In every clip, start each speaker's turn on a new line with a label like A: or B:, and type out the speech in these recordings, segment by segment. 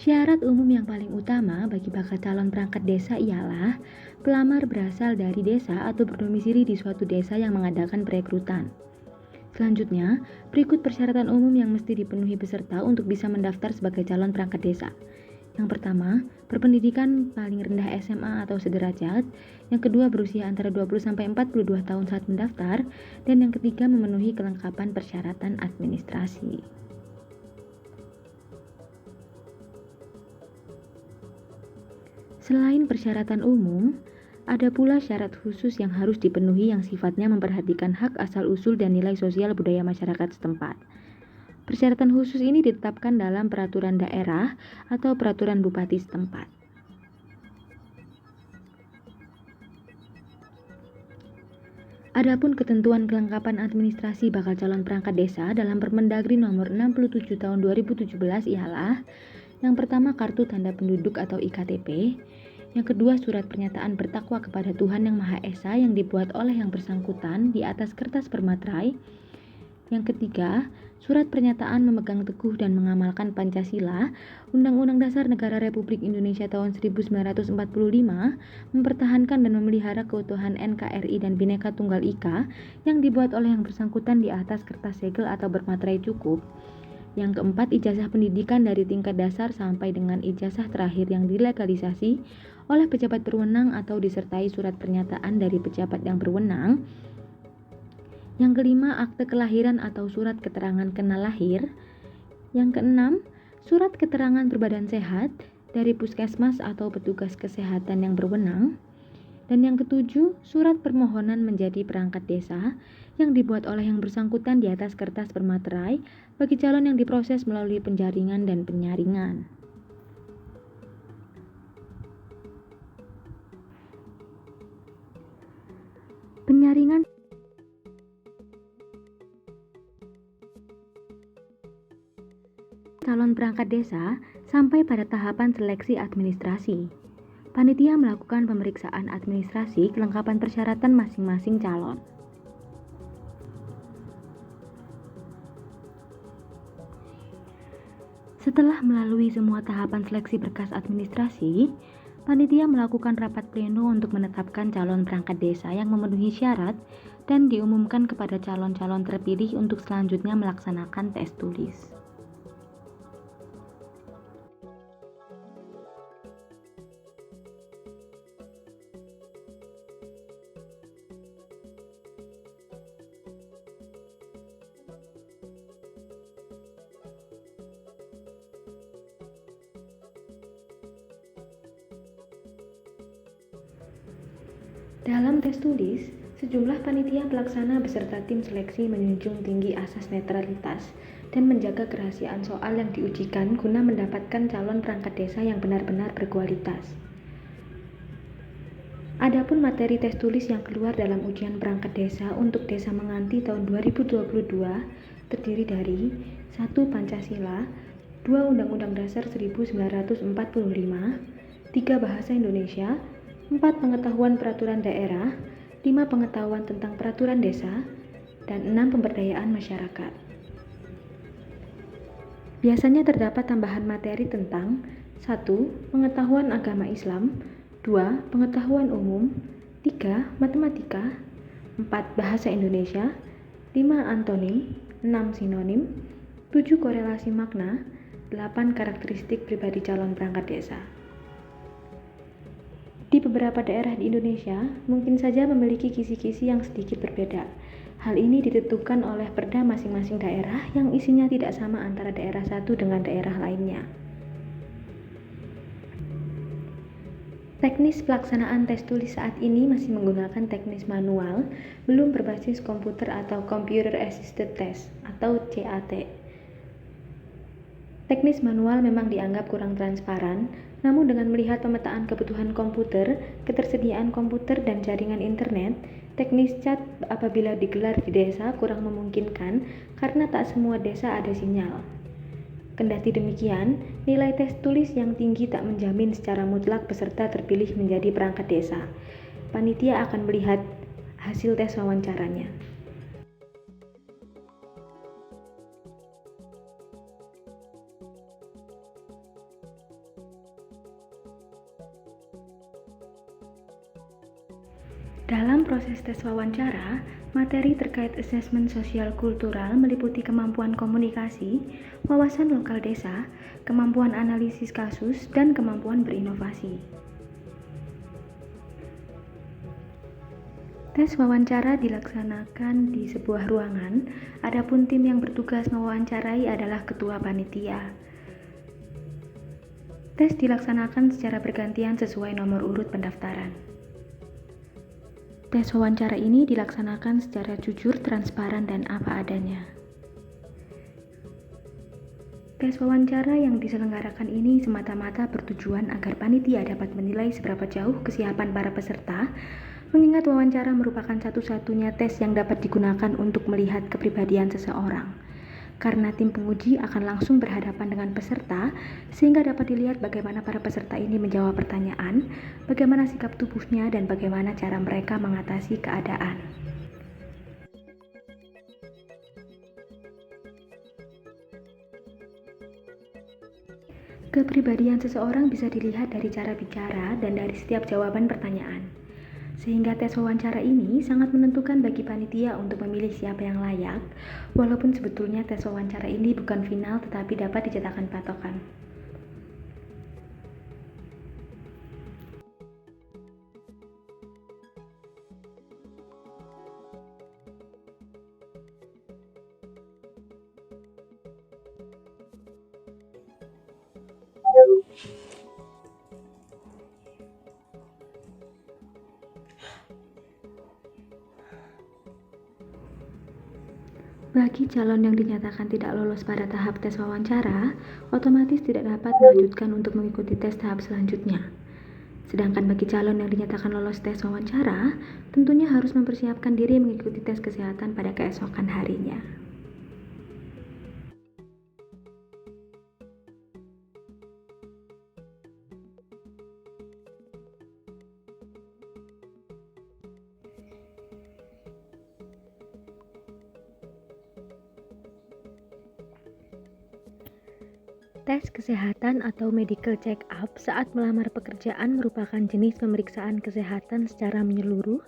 A: Syarat umum yang paling utama bagi bakal calon perangkat desa ialah pelamar berasal dari desa atau berdomisili di suatu desa yang mengadakan perekrutan. Selanjutnya, berikut persyaratan umum yang mesti dipenuhi peserta untuk bisa mendaftar sebagai calon perangkat desa. Yang pertama, berpendidikan paling rendah SMA atau sederajat. Yang kedua, berusia antara 20-42 tahun saat mendaftar. Dan yang ketiga, memenuhi kelengkapan persyaratan administrasi. Selain persyaratan umum, ada pula syarat khusus yang harus dipenuhi yang sifatnya memperhatikan hak asal-usul dan nilai sosial budaya masyarakat setempat. Persyaratan khusus ini ditetapkan dalam peraturan daerah atau peraturan bupati setempat. Adapun ketentuan kelengkapan administrasi bakal calon perangkat desa dalam Permendagri nomor 67 tahun 2017 ialah: yang pertama, kartu tanda penduduk atau IKTP. Yang kedua, surat pernyataan bertakwa kepada Tuhan Yang Maha Esa yang dibuat oleh yang bersangkutan di atas kertas bermaterai. Yang ketiga, surat pernyataan memegang teguh dan mengamalkan Pancasila, Undang-Undang Dasar Negara Republik Indonesia tahun 1945, mempertahankan dan memelihara keutuhan NKRI dan Bhinneka Tunggal Ika yang dibuat oleh yang bersangkutan di atas kertas segel atau bermaterai cukup. Yang keempat, ijazah pendidikan dari tingkat dasar sampai dengan ijazah terakhir yang dilegalisasi oleh pejabat berwenang atau disertai surat pernyataan dari pejabat yang berwenang. Yang kelima, akte kelahiran atau surat keterangan kenal lahir. Yang keenam, surat keterangan berbadan sehat dari puskesmas atau petugas kesehatan yang berwenang. Dan yang ketujuh, surat permohonan menjadi perangkat desa yang dibuat oleh yang bersangkutan di atas kertas bermaterai bagi calon yang diproses melalui penjaringan dan penyaringan. Penyaringan calon perangkat desa sampai pada tahapan seleksi administrasi. Panitia melakukan pemeriksaan administrasi kelengkapan persyaratan masing-masing calon. Setelah melalui semua tahapan seleksi berkas administrasi, panitia melakukan rapat pleno untuk menetapkan calon perangkat desa yang memenuhi syarat dan diumumkan kepada calon-calon terpilih untuk selanjutnya melaksanakan tes tulis. Dalam tes tulis, sejumlah panitia pelaksana beserta tim seleksi menjunjung tinggi asas netralitas dan menjaga kerahasiaan soal yang diujikan guna mendapatkan calon perangkat desa yang benar-benar berkualitas. Adapun materi tes tulis yang keluar dalam ujian perangkat desa untuk Desa Menganti tahun 2022 terdiri dari 1. Pancasila, 2. Undang-Undang Dasar 1945, 3. Bahasa Indonesia, 4. Pengetahuan peraturan daerah, 5. Pengetahuan tentang peraturan desa, dan 6. Pemberdayaan masyarakat. Biasanya terdapat tambahan materi tentang 1. Pengetahuan agama Islam, 2. Pengetahuan umum, 3. Matematika, 4. Bahasa Indonesia, 5. Antonim, 6. Sinonim, 7. Korelasi makna, 8. Karakteristik pribadi calon perangkat desa. Di beberapa daerah di Indonesia, mungkin saja memiliki kisi-kisi yang sedikit berbeda. Hal ini ditentukan oleh perda masing-masing daerah yang isinya tidak sama antara daerah satu dengan daerah lainnya. Teknis pelaksanaan tes tulis saat ini masih menggunakan teknis manual, belum berbasis komputer atau Computer Assisted Test atau CAT. Teknis manual memang dianggap kurang transparan, namun dengan melihat pemetaan kebutuhan komputer, ketersediaan komputer dan jaringan internet, teknis CAT apabila digelar di desa kurang memungkinkan karena tak semua desa ada sinyal. Kendati demikian, nilai tes tulis yang tinggi tak menjamin secara mutlak peserta terpilih menjadi perangkat desa. Panitia akan melihat hasil tes wawancaranya.
B: proses tes wawancara, materi terkait asesmen sosial kultural meliputi kemampuan komunikasi, wawasan lokal desa, kemampuan analisis kasus, dan kemampuan berinovasi. Tes wawancara dilaksanakan di sebuah ruangan, adapun tim yang bertugas mewawancarai adalah ketua panitia. Tes dilaksanakan secara bergantian sesuai nomor urut pendaftaran. Tes wawancara ini dilaksanakan secara jujur, transparan, dan apa adanya. Tes wawancara yang diselenggarakan ini semata-mata bertujuan agar panitia dapat menilai seberapa jauh kesiapan para peserta, mengingat wawancara merupakan satu-satunya tes yang dapat digunakan untuk melihat kepribadian seseorang. Karena tim penguji akan langsung berhadapan dengan peserta, sehingga dapat dilihat bagaimana para peserta ini menjawab pertanyaan, bagaimana sikap tubuhnya, dan bagaimana cara mereka mengatasi keadaan. Kepribadian seseorang bisa dilihat dari cara bicara dan dari setiap jawaban pertanyaan. Sehingga tes wawancara ini sangat menentukan bagi panitia untuk memilih siapa yang layak, walaupun sebetulnya tes wawancara ini bukan final tetapi dapat dijadikan patokan. Bagi calon yang dinyatakan tidak lolos pada tahap tes wawancara, otomatis tidak dapat melanjutkan untuk mengikuti tes tahap selanjutnya. Sedangkan bagi calon yang dinyatakan lolos tes wawancara, tentunya harus mempersiapkan diri mengikuti tes kesehatan pada keesokan harinya. Tes kesehatan atau medical check-up saat melamar pekerjaan merupakan jenis pemeriksaan kesehatan secara menyeluruh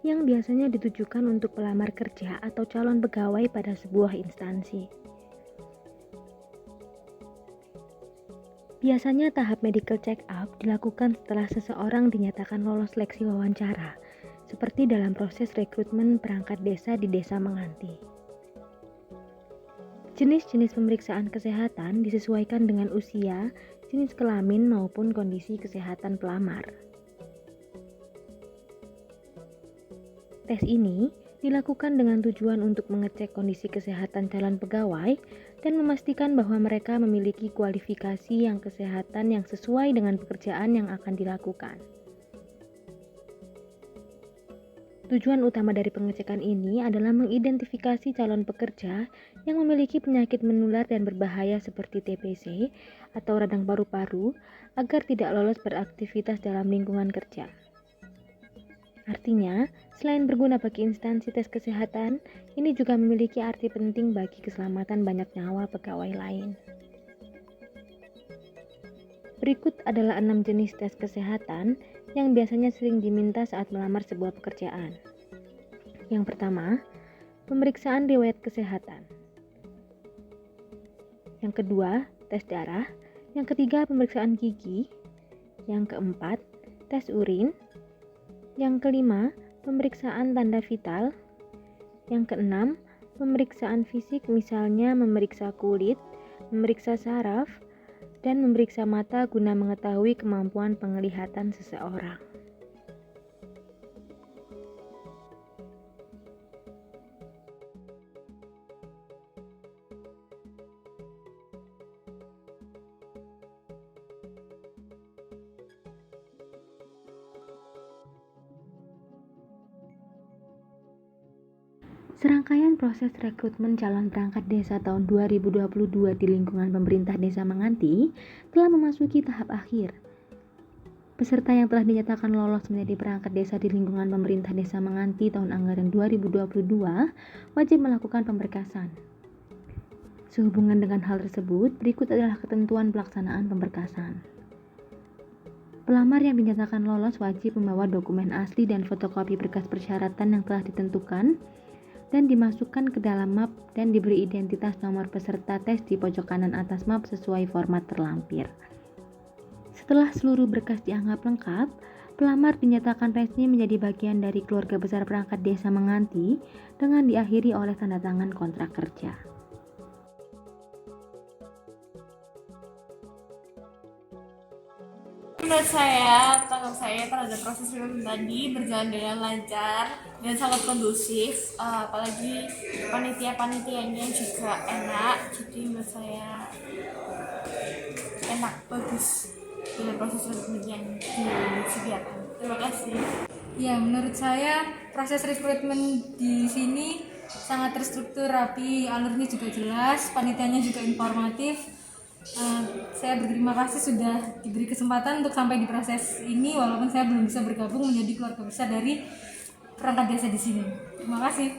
B: yang biasanya ditujukan untuk pelamar kerja atau calon pegawai pada sebuah instansi. Biasanya tahap medical check-up dilakukan setelah seseorang dinyatakan lolos seleksi wawancara, seperti dalam proses rekrutmen perangkat desa di Desa Menganti. Jenis-jenis pemeriksaan kesehatan disesuaikan dengan usia, jenis kelamin maupun kondisi kesehatan pelamar. Tes ini dilakukan dengan tujuan untuk mengecek kondisi kesehatan calon pegawai dan memastikan bahwa mereka memiliki kualifikasi yang kesehatan yang sesuai dengan pekerjaan yang akan dilakukan. Tujuan utama dari pengecekan ini adalah mengidentifikasi calon pekerja yang memiliki penyakit menular dan berbahaya seperti TBC atau radang paru-paru agar tidak lolos beraktivitas dalam lingkungan kerja. Artinya, selain berguna bagi instansi tes kesehatan, ini juga memiliki arti penting bagi keselamatan banyak nyawa pegawai lain. Berikut adalah 6 jenis tes kesehatan yang biasanya sering diminta saat melamar sebuah pekerjaan. Yang pertama, pemeriksaan riwayat kesehatan. Yang kedua, tes darah. Yang ketiga, pemeriksaan gigi. Yang keempat, tes urin. Yang kelima, pemeriksaan tanda vital. Yang keenam, pemeriksaan fisik misalnya memeriksa kulit, memeriksa saraf, dan memeriksa mata guna mengetahui kemampuan penglihatan seseorang. Serangkaian proses rekrutmen calon perangkat desa tahun 2022 di lingkungan pemerintah Desa Menganti telah memasuki tahap akhir. Peserta yang telah dinyatakan lolos menjadi perangkat desa di lingkungan pemerintah Desa Menganti tahun anggaran 2022 wajib melakukan pemberkasan. Sehubungan dengan hal tersebut, berikut adalah ketentuan pelaksanaan pemberkasan.
A: Pelamar yang dinyatakan lolos wajib membawa dokumen asli dan fotokopi berkas persyaratan yang telah ditentukan dan dimasukkan ke dalam map dan diberi identitas nomor peserta tes di pojok kanan atas map sesuai format terlampir. Setelah seluruh berkas dianggap lengkap, pelamar dinyatakan resmi menjadi bagian dari keluarga besar perangkat desa Menganti dengan diakhiri oleh tanda tangan kontrak kerja.
C: Menurut saya, tanggapan saya terhadap proses rekrutmen tadi berjalan dengan lancar dan sangat kondusif, apalagi panitia-panitianya juga enak, jadi menurut saya enak, bagus dengan proses rekrutmen yang disediakan. Terima kasih.
D: Ya, menurut saya proses rekrutmen di sini sangat terstruktur, rapi, alurnya juga jelas, panitianya juga informatif. Saya berterima kasih sudah diberi kesempatan untuk sampai di proses ini, walaupun saya belum bisa bergabung menjadi keluarga besar dari perangkat desa di sini. Terima kasih.